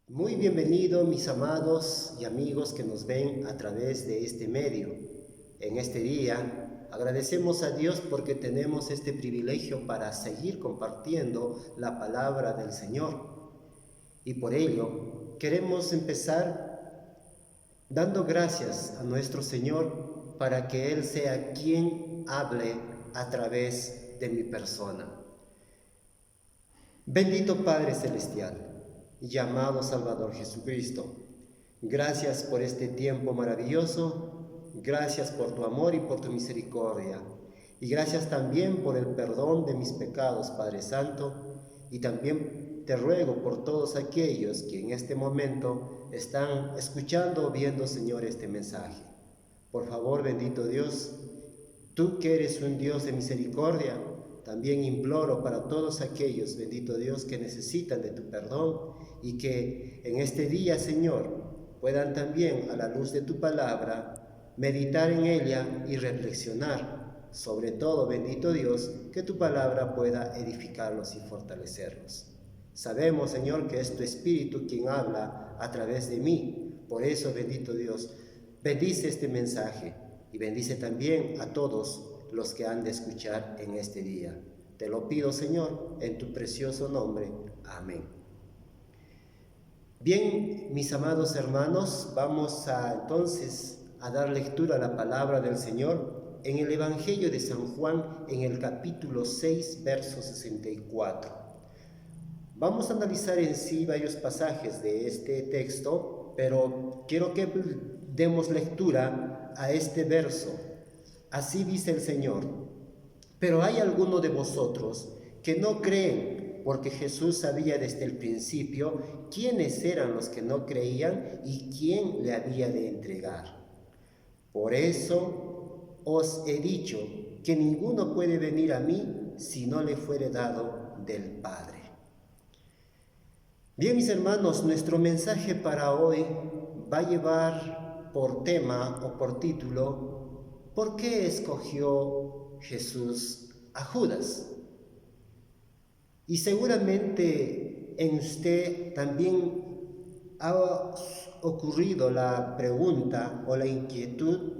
Muy bienvenido, mis amados y amigos que nos ven a través de este medio. En este día agradecemos a Dios porque tenemos este privilegio para seguir compartiendo la palabra del Señor. Y por ello queremos empezar dando gracias a nuestro Señor para que Él sea quien hable a través de mi persona. Bendito Padre Celestial, llamado Salvador Jesucristo, gracias por este tiempo maravilloso, gracias por tu amor y por tu misericordia, y gracias también por el perdón de mis pecados, Padre Santo, y también te ruego por todos aquellos que en este momento están escuchando o viendo, Señor, este mensaje. Por favor, bendito Dios, tú que eres un Dios de misericordia, también imploro para todos aquellos, bendito Dios, que necesitan de tu perdón y que en este día, Señor, puedan también, a la luz de tu palabra, meditar en ella y reflexionar. Sobre todo, bendito Dios, que tu palabra pueda edificarlos y fortalecerlos. Sabemos, Señor, que es tu Espíritu quien habla a través de mí. Por eso, bendito Dios, bendice este mensaje y bendice también a todos los que han de escuchar en este día. Te lo pido, Señor, en tu precioso nombre. Amén. Bien, mis amados hermanos, vamos entonces a dar lectura a la palabra del Señor en el Evangelio de San Juan, en el capítulo 6, verso 64. Vamos a analizar en sí varios pasajes de este texto, pero quiero que demos lectura a este verso. Así dice el Señor: pero hay algunos de vosotros que no creen, porque Jesús sabía desde el principio quiénes eran los que no creían y quién le había de entregar. Por eso os he dicho que ninguno puede venir a mí si no le fuere dado del Padre. Bien, mis hermanos, nuestro mensaje para hoy va a llevar por tema o por título: ¿por qué escogió Jesús a Judas? Y seguramente en usted también ha ocurrido la pregunta o la inquietud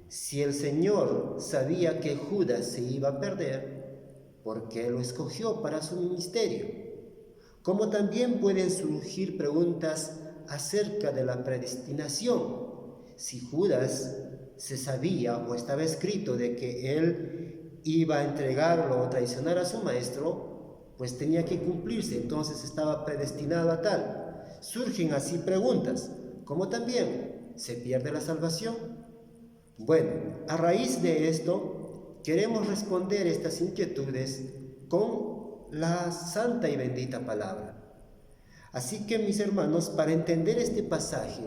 si el Señor sabía que Judas se iba a perder, ¿por qué lo escogió para su ministerio? Como también pueden surgir preguntas acerca de la predestinación. Si Judas se sabía o estaba escrito de que él iba a entregarlo o traicionar a su maestro, pues tenía que cumplirse, entonces estaba predestinado a tal. Surgen así preguntas, como también, ¿se pierde la salvación? Bueno, a raíz de esto, queremos responder estas inquietudes con la santa y bendita palabra. Así que, mis hermanos, para entender este pasaje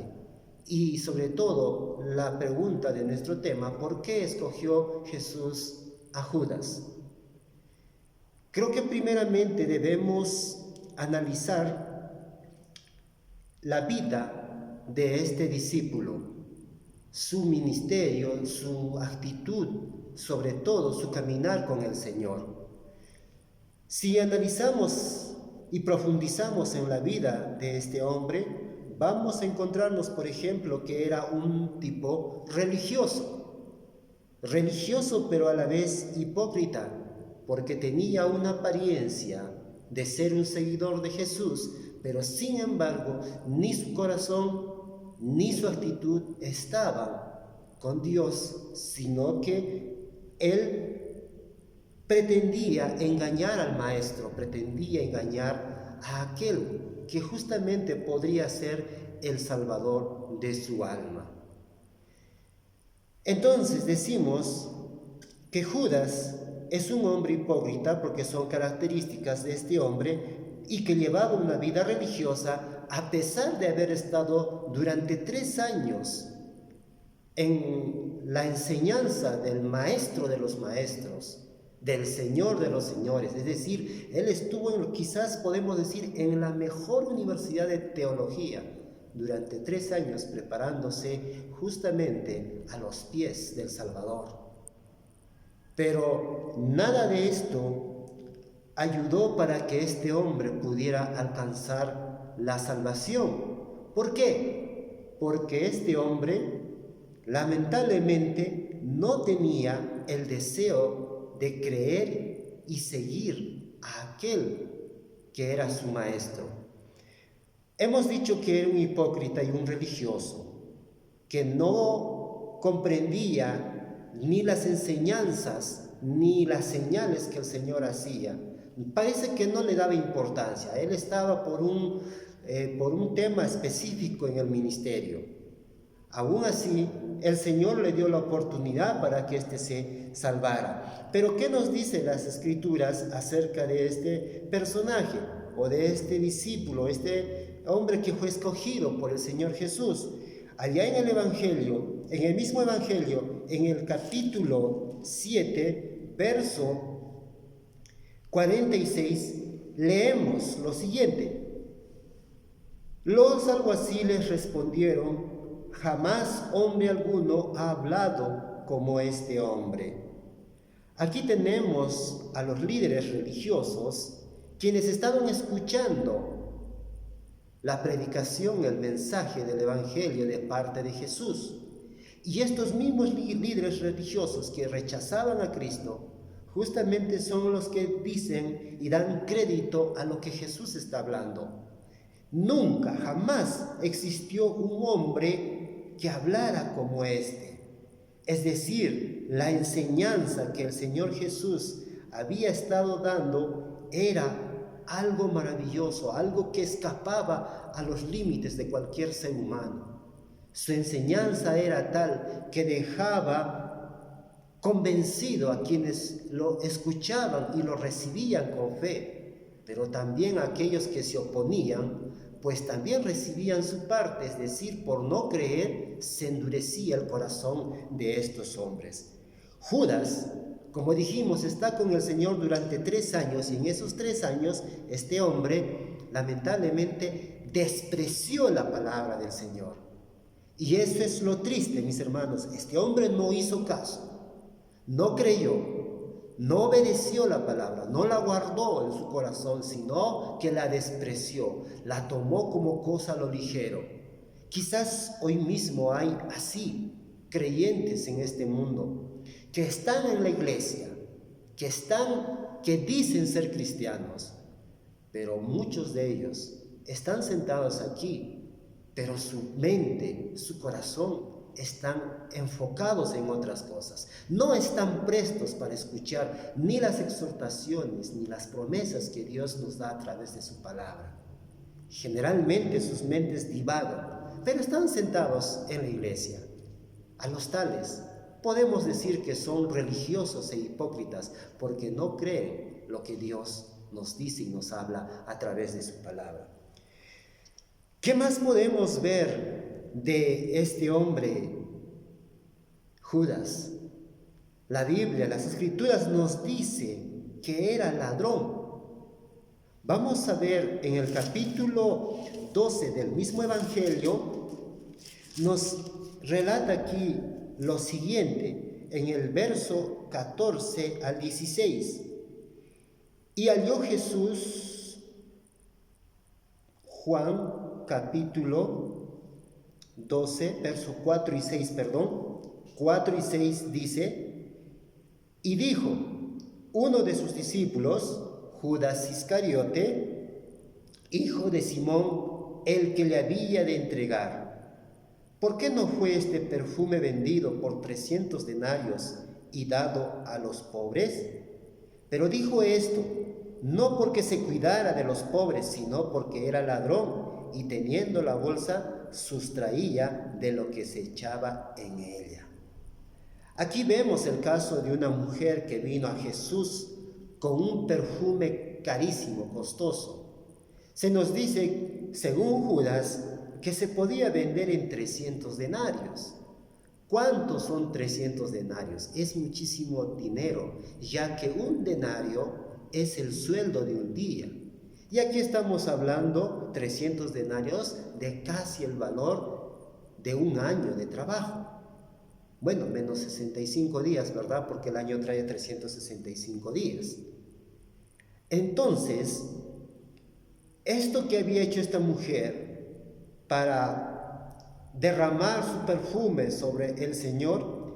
y sobre todo la pregunta de nuestro tema, ¿por qué escogió Jesús a Judas? Creo que primeramente debemos analizar la vida de este discípulo, su ministerio, su actitud, sobre todo su caminar con el Señor. Si analizamos y profundizamos en la vida de este hombre, vamos a encontrarnos, por ejemplo, que era un tipo religioso pero a la vez hipócrita, porque tenía una apariencia de ser un seguidor de Jesús, pero sin embargo ni su corazón ni su actitud estaban con Dios, sino que él pretendía engañar al maestro, pretendía engañar a aquel que justamente podría ser el salvador de su alma. Entonces decimos que Judas es un hombre hipócrita porque son características de este hombre y que llevaba una vida religiosa a pesar de haber estado durante 3 años en la enseñanza del maestro de los maestros, del Señor de los señores. Es decir, él estuvo quizás podemos decir en la mejor universidad de teología durante 3 años preparándose justamente a los pies del Salvador. Pero nada de esto ayudó para que este hombre pudiera alcanzar la salvación. ¿Por qué? Porque este hombre lamentablemente no tenía el deseo de creer y seguir a aquel que era su maestro. Hemos dicho que era un hipócrita y un religioso, que no comprendía ni las enseñanzas ni las señales que el Señor hacía. Parece que no le daba importancia. Él estaba por un tema específico en el ministerio. Aún así, el Señor le dio la oportunidad para que éste se salvara. Pero ¿qué nos dicen las Escrituras acerca de este personaje o de este discípulo, este hombre que fue escogido por el Señor Jesús? Allá en el Evangelio, en el mismo Evangelio, en el capítulo 7, verso 46, leemos lo siguiente. Los alguaciles respondieron: jamás hombre alguno ha hablado como este hombre. Aquí tenemos a los líderes religiosos quienes estaban escuchando la predicación, el mensaje del Evangelio de parte de Jesús. Y estos mismos líderes religiosos que rechazaban a Cristo, justamente son los que dicen y dan crédito a lo que Jesús está hablando. Nunca, jamás existió un hombre que hablara como este. Es decir, la enseñanza que el Señor Jesús había estado dando era algo maravilloso, algo que escapaba a los límites de cualquier ser humano. Su enseñanza era tal que dejaba convencido a quienes lo escuchaban y lo recibían con fe, pero también a aquellos que se oponían, pues también recibían su parte, es decir, por no creer se endurecía el corazón de estos hombres. Judas, como dijimos, está con el Señor durante 3 años, y en esos 3 años este hombre lamentablemente despreció la palabra del Señor. Y eso es lo triste, mis hermanos. Este hombre no hizo caso, no creyó, no obedeció la palabra, no la guardó en su corazón, sino que la despreció, la tomó como cosa a lo ligero. Quizás hoy mismo hay así creyentes en este mundo que están en la iglesia, que dicen ser cristianos, pero muchos de ellos están sentados aquí, pero su mente, su corazón están enfocados en otras cosas. No están prestos para escuchar ni las exhortaciones ni las promesas que Dios nos da a través de su palabra. Generalmente sus mentes divagan, pero están sentados en la iglesia. A los tales podemos decir que son religiosos e hipócritas porque no creen lo que Dios nos dice y nos habla a través de su palabra. ¿Qué más podemos ver de este hombre, Judas? La Biblia, las Escrituras nos dicen que era ladrón. Vamos a ver en el capítulo 12 del mismo Evangelio, nos relata aquí lo siguiente, en el verso 14 al 16. Y halló Jesús, Juan capítulo 12, verso 4 y 6, 4 y 6 dice: y dijo uno de sus discípulos, Judas Iscariote, hijo de Simón, el que le había de entregar: ¿por qué no fue este perfume vendido por 300 denarios y dado a los pobres? Pero dijo esto no porque se cuidara de los pobres, sino porque era ladrón, y teniendo la bolsa sustraía de lo que se echaba en ella. Aquí vemos el caso de una mujer que vino a Jesús con un perfume carísimo, costoso. Se nos dice, según Judas, que se podía vender en 300 denarios. ¿Cuántos son 300 denarios? Es muchísimo dinero, ya que un denario es el sueldo de un día. Y aquí estamos hablando 300 denarios de casi el valor de un año de trabajo. Bueno, menos 65 días, ¿verdad? Porque el año trae 365 días. Entonces, Esto que había hecho esta mujer para derramar su perfume sobre el Señor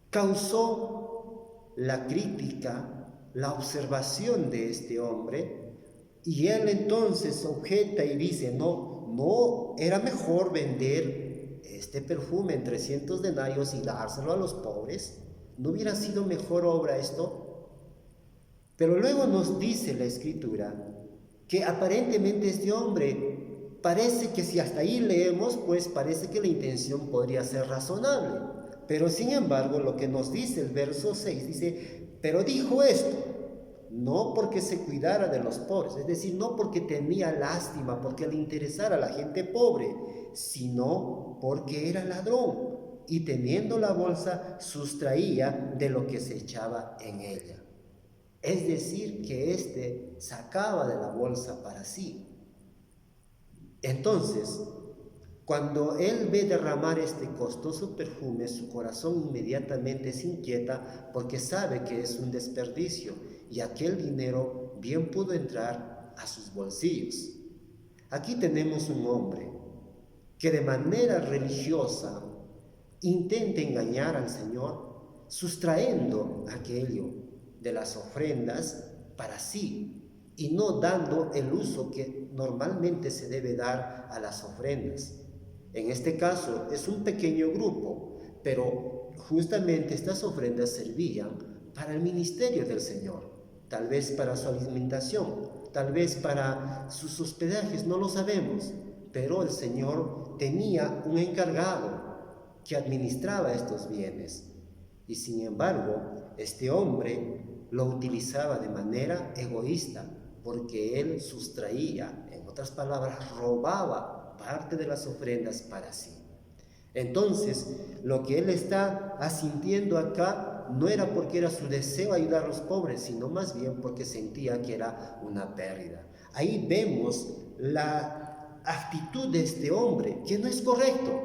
causó la crítica, la observación de este hombre, y él entonces objeta y dice, no, era mejor vender este perfume en 300 denarios y dárselo a los pobres. ¿No hubiera sido mejor obra esto? Pero luego nos dice la Escritura que aparentemente este hombre parece que, si hasta ahí leemos, pues parece que la intención podría ser razonable. Pero sin embargo, lo que nos dice el verso 6 dice, pero dijo esto, no porque se cuidara de los pobres, es decir, no porque tenía lástima, porque le interesara a la gente pobre, sino porque era ladrón y teniendo la bolsa sustraía de lo que se echaba en ella. Es decir, que éste sacaba de la bolsa para sí. Entonces, cuando él ve derramar este costoso perfume, su corazón inmediatamente se inquieta porque sabe que es un desperdicio y aquel dinero bien pudo entrar a sus bolsillos. Aquí tenemos un hombre que de manera religiosa intenta engañar al Señor, sustrayendo aquello de las ofrendas para sí y no dando el uso que normalmente se debe dar a las ofrendas. En este caso es un pequeño grupo, pero justamente estas ofrendas servían para el ministerio del Señor, tal vez para su alimentación, tal vez para sus hospedajes, no lo sabemos, pero el Señor tenía un encargado que administraba estos bienes. Y sin embargo, este hombre lo utilizaba de manera egoísta, porque él sustraía, en otras palabras, robaba parte de las ofrendas para sí. Entonces, lo que él está asintiendo acá no era porque era su deseo ayudar a los pobres, sino más bien porque sentía que era una pérdida. Ahí vemos la actitud de este hombre, que no es correcto,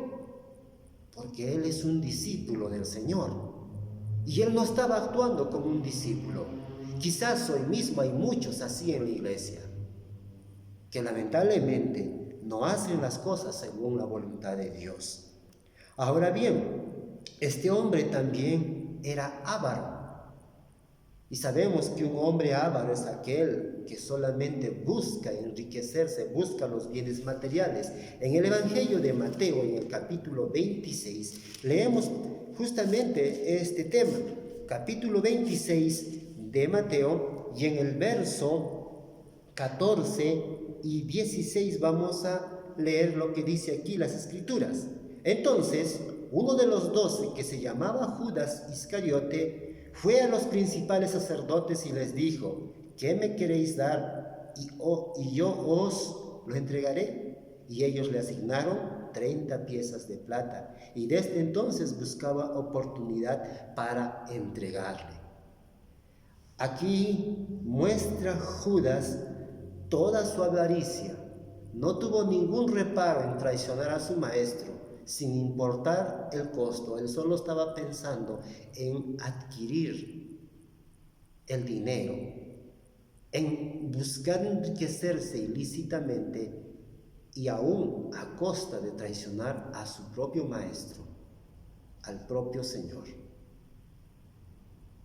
porque él es un discípulo del Señor. Y él no estaba actuando como un discípulo. Quizás hoy mismo hay muchos así en la iglesia, que lamentablemente no hacen las cosas según la voluntad de Dios. Ahora bien, este hombre también era avaro. Y sabemos que un hombre avaro es aquel que solamente busca enriquecerse, busca los bienes materiales. En el Evangelio de Mateo, en el capítulo 26, leemos justamente este tema. Capítulo 26 de Mateo, y en el verso 14 y 16 vamos a leer lo que dice aquí las Escrituras. Entonces, uno de los 12, que se llamaba Judas Iscariote, fue a los principales sacerdotes y les dijo, ¿qué me queréis dar? Y yo os lo entregaré. Y ellos le asignaron 30 piezas de plata. Y desde entonces buscaba oportunidad para entregarle. Aquí muestra Judas toda su avaricia. No tuvo ningún reparo en traicionar a su maestro, sin importar el costo. Él solo estaba pensando en adquirir el dinero, en buscar enriquecerse ilícitamente y aún a costa de traicionar a su propio maestro, al propio Señor.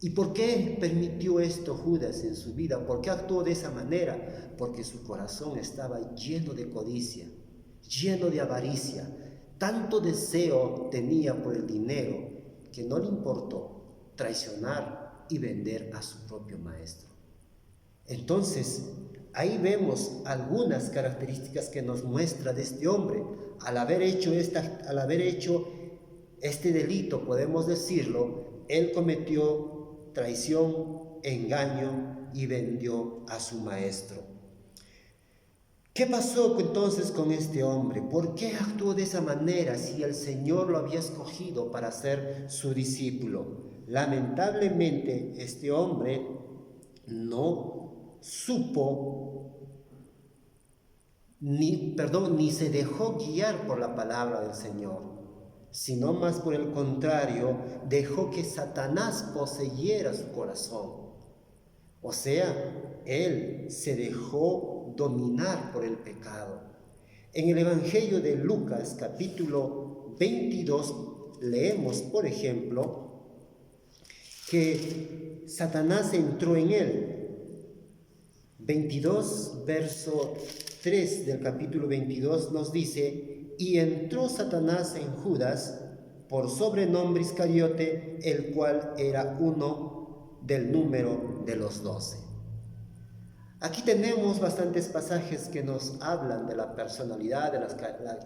¿Y por qué permitió esto Judas en su vida? ¿Por qué actuó de esa manera? Porque su corazón estaba lleno de codicia, lleno de avaricia. Tanto deseo tenía por el dinero que no le importó traicionar y vender a su propio maestro. Entonces, ahí vemos algunas características que nos muestra de este hombre. Al haber hecho este delito, podemos decirlo, él cometió traición, engaño y vendió a su maestro. ¿Qué pasó entonces con este hombre? ¿Por qué actuó de esa manera si el Señor lo había escogido para ser su discípulo? Lamentablemente, este hombre no supo ni se dejó guiar por la palabra del Señor, sino más por el contrario, dejó que Satanás poseyera su corazón. O sea, él se dejó dominar por el pecado. En el Evangelio de Lucas, capítulo 22, leemos, por ejemplo, que Satanás entró en él. 22, verso 3 del capítulo 22 nos dice: y entró Satanás en Judas, por sobrenombre Iscariote, el cual era uno del número de los 12. Aquí tenemos bastantes pasajes que nos hablan de la personalidad,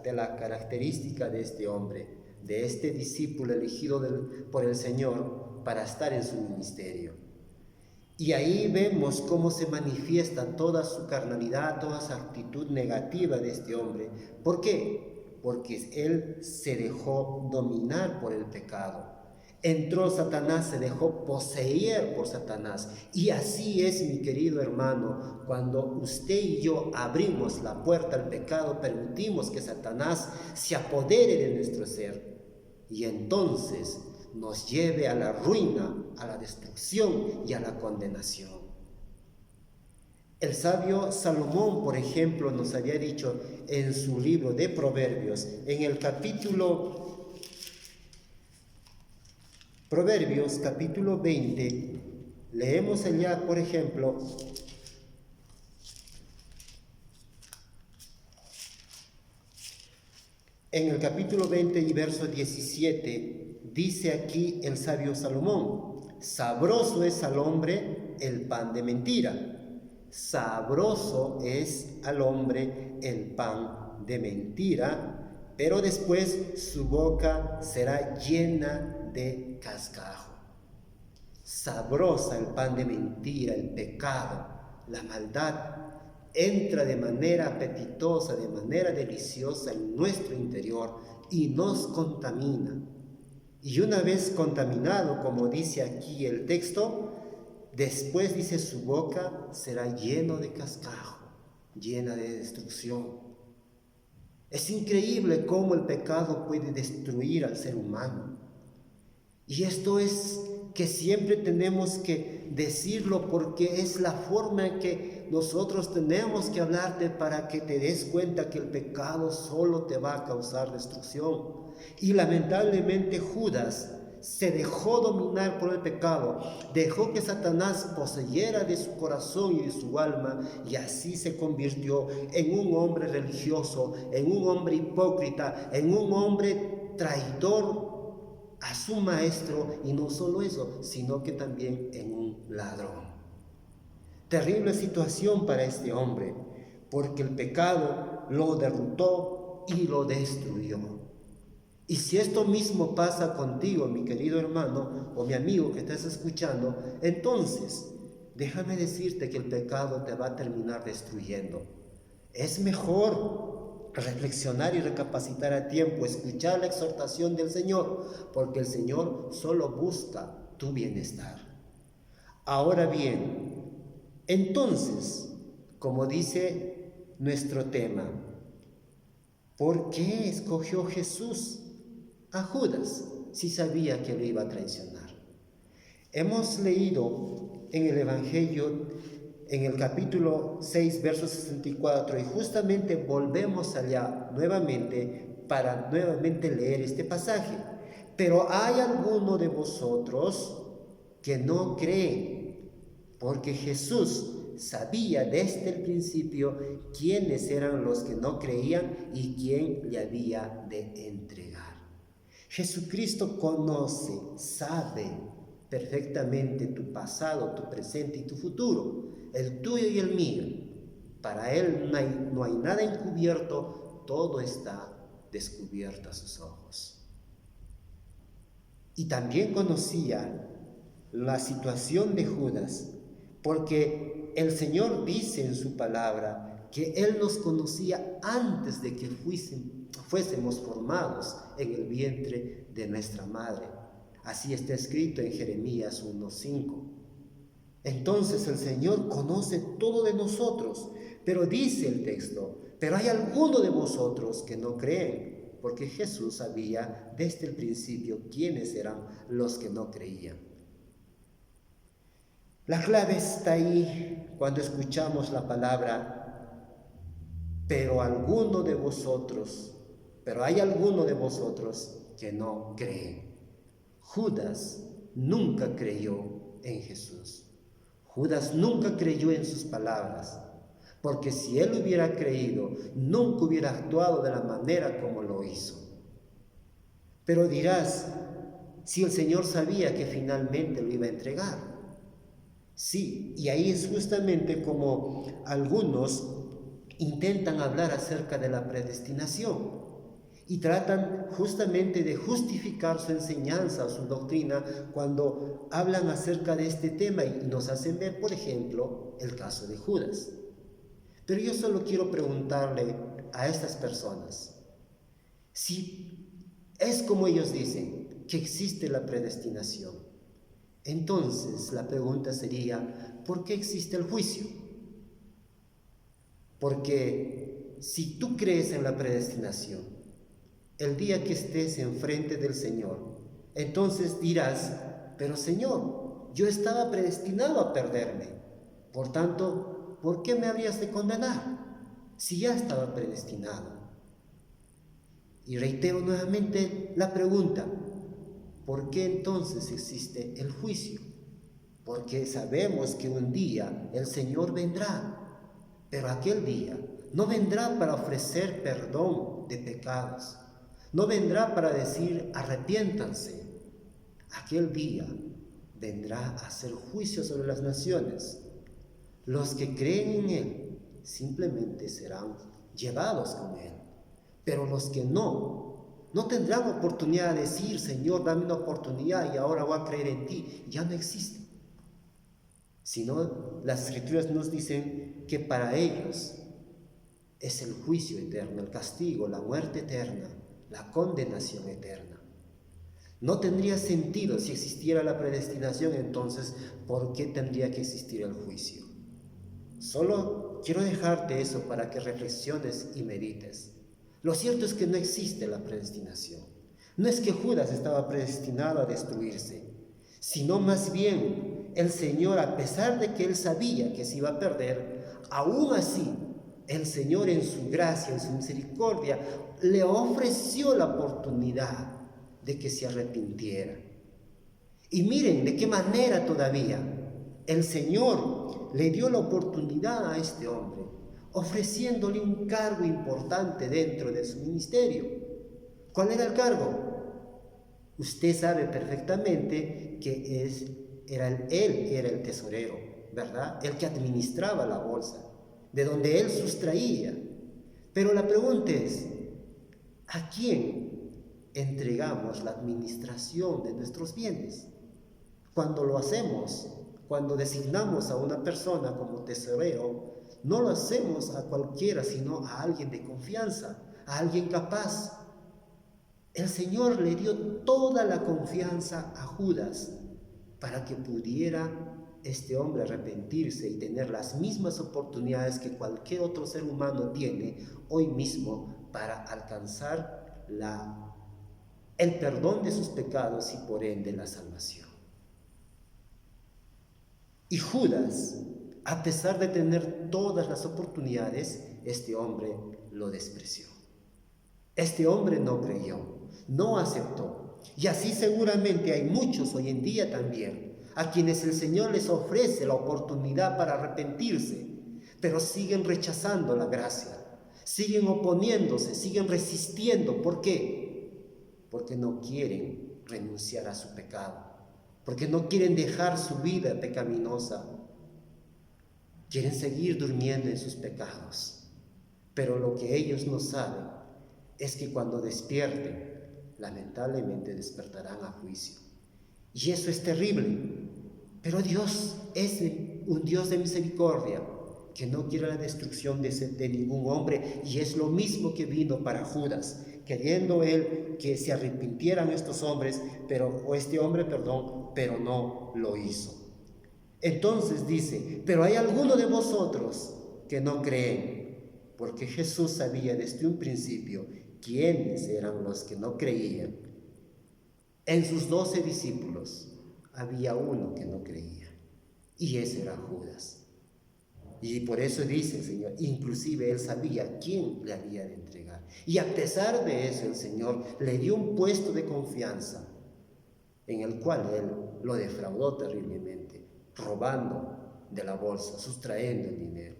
de la característica de este hombre, de este discípulo elegido por el Señor para estar en su ministerio. Y ahí vemos cómo se manifiesta toda su carnalidad, toda su actitud negativa de este hombre. ¿Por qué? Porque él se dejó dominar por el pecado. Entró Satanás, se dejó poseer por Satanás. Y así es, mi querido hermano, cuando usted y yo abrimos la puerta al pecado, permitimos que Satanás se apodere de nuestro ser. Y entonces nos lleve a la ruina, a la destrucción y a la condenación. El sabio Salomón, por ejemplo, nos había dicho en su libro de Proverbios, en el capítulo Proverbios, capítulo 20, leemos allá, por ejemplo, en el capítulo 20 y verso 17, dice aquí el sabio Salomón: sabroso es al hombre el pan de mentira. Sabroso es al hombre el pan de mentira, pero después su boca será llena de cascajo. Sabrosa el pan de mentira, el pecado, la maldad, entra de manera apetitosa, de manera deliciosa en nuestro interior y nos contamina. Y una vez contaminado, como dice aquí el texto, después dice su boca será lleno de cascajo, llena de destrucción. Es increíble cómo el pecado puede destruir al ser humano. Y esto es que siempre tenemos que decirlo, porque es la forma en que nosotros tenemos que hablarte para que te des cuenta que el pecado solo te va a causar destrucción. Y lamentablemente Judas se dejó dominar por el pecado, dejó que Satanás poseyera de su corazón y de su alma, y así se convirtió en un hombre religioso, en un hombre hipócrita, en un hombre traidor a su maestro, y no solo eso, sino que también en un ladrón. Terrible situación para este hombre, porque el pecado lo derrotó y lo destruyó. Y si esto mismo pasa contigo, mi querido hermano o mi amigo que estás escuchando, entonces déjame decirte que el pecado te va a terminar destruyendo. Es mejor reflexionar y recapacitar a tiempo, escuchar la exhortación del Señor, porque el Señor solo busca tu bienestar. Ahora bien, entonces, como dice nuestro tema, ¿por qué escogió Jesús a Judas si sabía que lo iba a traicionar? Hemos leído en el Evangelio, en el capítulo 6, verso 64, y justamente volvemos allá nuevamente para nuevamente leer este pasaje. Pero hay alguno de vosotros que no cree, porque Jesús sabía desde el principio quiénes eran los que no creían y quién le había de entregar. Jesucristo conoce, sabe perfectamente tu pasado, tu presente y tu futuro, el tuyo y el mío. Para Él no hay nada encubierto, todo está descubierto a sus ojos. Y también conocía la situación de Judas, porque el Señor dice en su palabra que Él nos conocía antes de que fuésemos formados en el vientre de nuestra madre. Así está escrito en Jeremías 1:5. Entonces el Señor conoce todo de nosotros, pero dice el texto, pero hay alguno de vosotros que no creen, porque Jesús sabía desde el principio quiénes eran los que no creían. La clave está ahí cuando escuchamos la palabra, pero hay alguno de vosotros que no cree. Judas nunca creyó en Jesús. Judas nunca creyó en sus palabras, porque si él hubiera creído, nunca hubiera actuado de la manera como lo hizo. Pero dirás, si el Señor sabía que finalmente lo iba a entregar. Sí, y ahí es justamente como algunos intentan hablar acerca de la predestinación y tratan justamente de justificar su enseñanza o su doctrina cuando hablan acerca de este tema y nos hacen ver, por ejemplo, el caso de Judas. Pero yo solo quiero preguntarle a estas personas, si es como ellos dicen, que existe la predestinación, entonces la pregunta sería, ¿por qué existe el juicio? Porque si tú crees en la predestinación, el día que estés enfrente del Señor, entonces dirás, pero Señor, yo estaba predestinado a perderme. Por tanto, ¿por qué me habrías de condenar si ya estaba predestinado? Y reitero nuevamente la pregunta, ¿por qué entonces existe el juicio? Porque sabemos que un día el Señor vendrá, pero aquel día no vendrá para ofrecer perdón de pecados, no vendrá para decir arrepiéntanse. Aquel día vendrá a hacer juicio sobre las naciones. Los que creen en Él simplemente serán llevados con Él, pero los que no tendrán oportunidad de decir, Señor, dame una oportunidad y ahora voy a creer en ti. Ya no existe. Sino las Escrituras nos dicen que para ellos es el juicio eterno, el castigo, la muerte eterna, la condenación eterna. No tendría sentido si existiera la predestinación, entonces, ¿por qué tendría que existir el juicio? Solo quiero dejarte eso para que reflexiones y medites. Lo cierto es que no existe la predestinación. No es que Judas estaba predestinado a destruirse, sino más bien el Señor, a pesar de que él sabía que se iba a perder, aún así, el Señor en su gracia, en su misericordia, le ofreció la oportunidad de que se arrepintiera. Y miren de qué manera todavía el Señor le dio la oportunidad a este hombre, ofreciéndole un cargo importante dentro de su ministerio. ¿Cuál era el cargo? Usted sabe perfectamente que él era el tesorero, ¿verdad? El que administraba la bolsa, de donde él sustraía. Pero la pregunta es, ¿a quién entregamos la administración de nuestros bienes? Cuando lo hacemos, cuando designamos a una persona como tesorero, no lo hacemos a cualquiera, sino a alguien de confianza, a alguien capaz. El Señor le dio toda la confianza a Judas para que pudiera este hombre arrepentirse y tener las mismas oportunidades que cualquier otro ser humano tiene hoy mismo para alcanzar el perdón de sus pecados y por ende la salvación. Y Judas, a pesar de tener todas las oportunidades, este hombre lo despreció. Este hombre no creyó, no aceptó. Y así seguramente hay muchos hoy en día también, a quienes el Señor les ofrece la oportunidad para arrepentirse, pero siguen rechazando la gracia, siguen oponiéndose, siguen resistiendo. ¿Por qué? Porque no quieren renunciar a su pecado, porque no quieren dejar su vida pecaminosa, quieren seguir durmiendo en sus pecados. Pero lo que ellos no saben es que cuando despierten, lamentablemente despertarán a juicio. Y eso es terrible. Pero Dios es un Dios de misericordia, que no quiere la destrucción de ningún hombre, y es lo mismo que vino para Judas, queriendo él que se arrepintieran estos hombres, pero no lo hizo. Entonces dice, pero hay alguno de vosotros que no creen, porque Jesús sabía desde un principio quiénes eran los que no creían. En sus 12 discípulos había uno que no creía. Y ese era Judas. Y por eso dice el Señor, inclusive él sabía quién le había de entregar. Y a pesar de eso, el Señor le dio un puesto de confianza en el cual él lo defraudó terriblemente, robando de la bolsa, sustrayendo el dinero.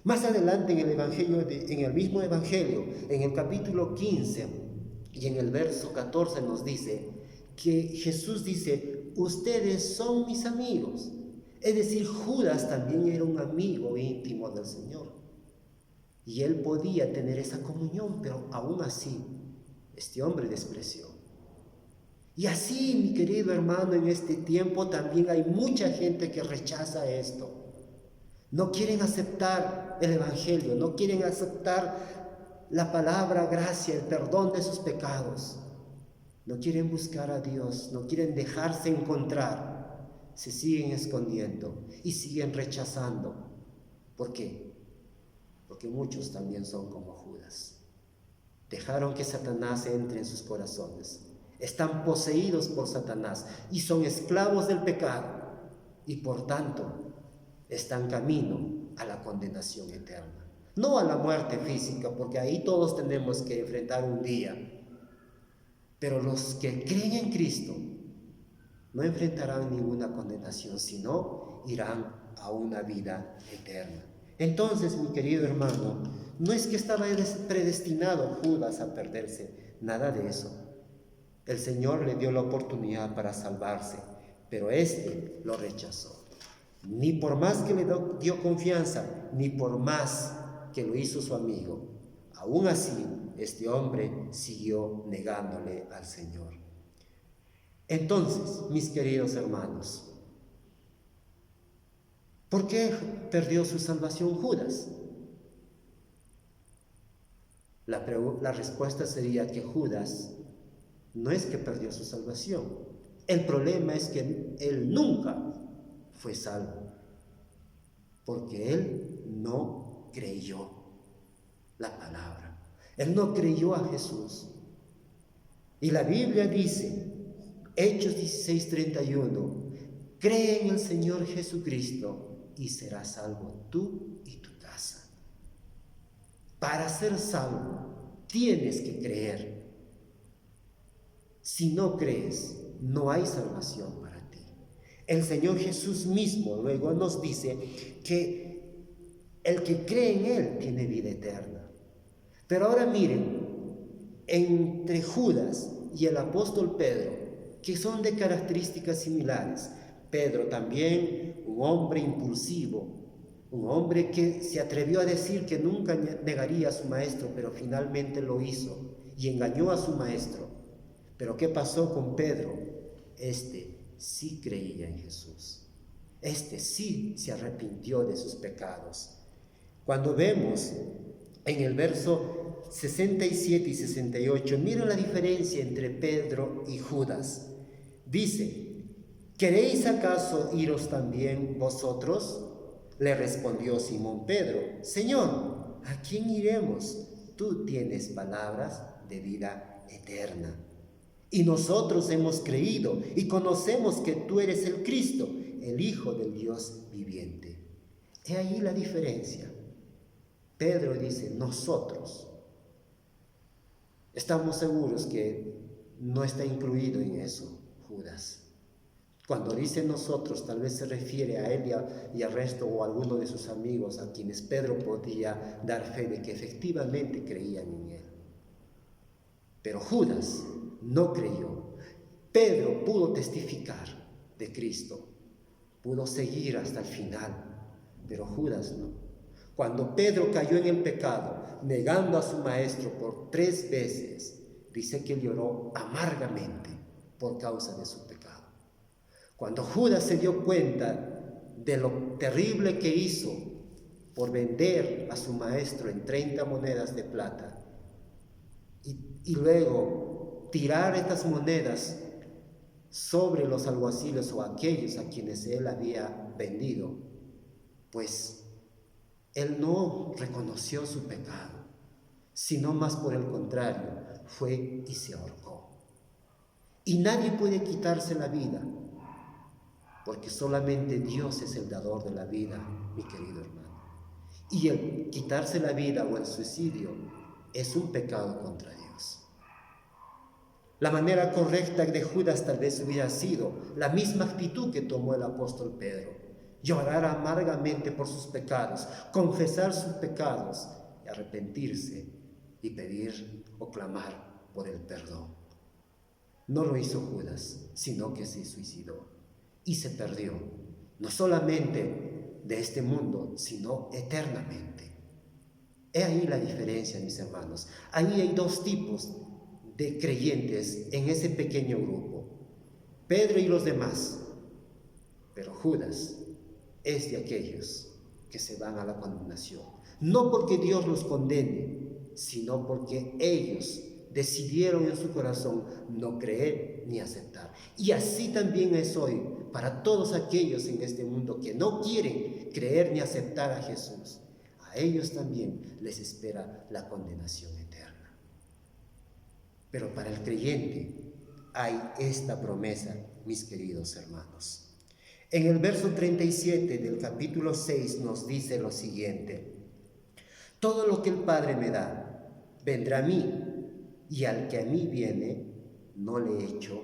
Más adelante en el Evangelio, en el mismo Evangelio, en el capítulo 15 y en el verso 14 nos dice que Jesús dice, ustedes son mis amigos. Es decir, Judas también era un amigo íntimo del Señor. Y él podía tener esa comunión, pero aún así, este hombre despreció. Y así, mi querido hermano, en este tiempo también hay mucha gente que rechaza esto. No quieren aceptar el Evangelio, no quieren aceptar la palabra gracia, el perdón de sus pecados. No quieren buscar a Dios, no quieren dejarse encontrar. Se siguen escondiendo y siguen rechazando. ¿Por qué? Porque muchos también son como Judas. Dejaron que Satanás entre en sus corazones. Están poseídos por Satanás y son esclavos del pecado. Y por tanto, están camino a la condenación eterna. No a la muerte física, porque ahí todos tenemos que enfrentar un día. Pero los que creen en Cristo no enfrentarán ninguna condenación, sino irán a una vida eterna. Entonces, mi querido hermano, no es que estaba predestinado Judas a perderse, nada de eso. El Señor le dio la oportunidad para salvarse, pero éste lo rechazó. Ni por más que le dio confianza, ni por más que lo hizo su amigo, aún así este hombre siguió negándole al Señor. Entonces, mis queridos hermanos, ¿por qué perdió su salvación Judas? La respuesta sería que Judas no es que perdió su salvación. El problema es que él nunca fue salvo, porque él no creyó la palabra. Él no creyó a Jesús. Y la Biblia dice, Hechos 16:31, cree en el Señor Jesucristo y serás salvo tú y tu casa. Para ser salvo tienes que creer. Si no crees, no hay salvación para ti. El Señor Jesús mismo luego nos dice que el que cree en Él tiene vida eterna. Pero ahora miren, entre Judas y el apóstol Pedro, que son de características similares. Pedro también, un hombre impulsivo, un hombre que se atrevió a decir que nunca negaría a su maestro, pero finalmente lo hizo y engañó a su maestro. Pero ¿qué pasó con Pedro? Este sí creía en Jesús. Este sí se arrepintió de sus pecados. Cuando vemos en el verso 67 y 68, mira la diferencia entre Pedro y Judas. Dice, ¿queréis acaso iros también vosotros? Le respondió Simón Pedro, Señor, ¿a quién iremos? Tú tienes palabras de vida eterna. Y nosotros hemos creído y conocemos que tú eres el Cristo, el Hijo del Dios viviente. He ahí la diferencia. Pedro dice, nosotros. Estamos seguros que no está incluido en eso Judas. Cuando dice nosotros, tal vez se refiere a él y al resto o a alguno de sus amigos a quienes Pedro podía dar fe de que efectivamente creían en él. Pero Judas no creyó. Pedro pudo testificar de Cristo, pudo seguir hasta el final, pero Judas no. Cuando Pedro cayó en el pecado, negando a su maestro por 3 veces, dice que lloró amargamente por causa de su pecado. Cuando Judas se dio cuenta de lo terrible que hizo por vender a su maestro en 30 monedas de plata y luego tirar estas monedas sobre los alguaciles o aquellos a quienes él había vendido, pues él no reconoció su pecado, sino más por el contrario, fue y se ahorcó. Y nadie puede quitarse la vida, porque solamente Dios es el dador de la vida, mi querido hermano. Y el quitarse la vida o el suicidio es un pecado contra Dios. La manera correcta de Judas tal vez hubiera sido la misma actitud que tomó el apóstol Pedro: llorar amargamente por sus pecados, confesar sus pecados y arrepentirse y pedir o clamar por el perdón. No lo hizo Judas, sino que se suicidó y se perdió, no solamente de este mundo, sino eternamente. He ahí la diferencia, mis hermanos. Ahí hay dos tipos de creyentes en ese pequeño grupo: Pedro y los demás. Pero Judas es de aquellos que se van a la condenación, no porque Dios los condene, sino porque ellos decidieron en su corazón no creer ni aceptar. Y así también es hoy para todos aquellos en este mundo que no quieren creer ni aceptar a Jesús. A ellos también les espera la condenación eterna. Pero para el creyente hay esta promesa, mis queridos hermanos. En el verso 37 del capítulo 6 nos dice lo siguiente: todo lo que el Padre me da vendrá a mí, y al que a mí viene no le echo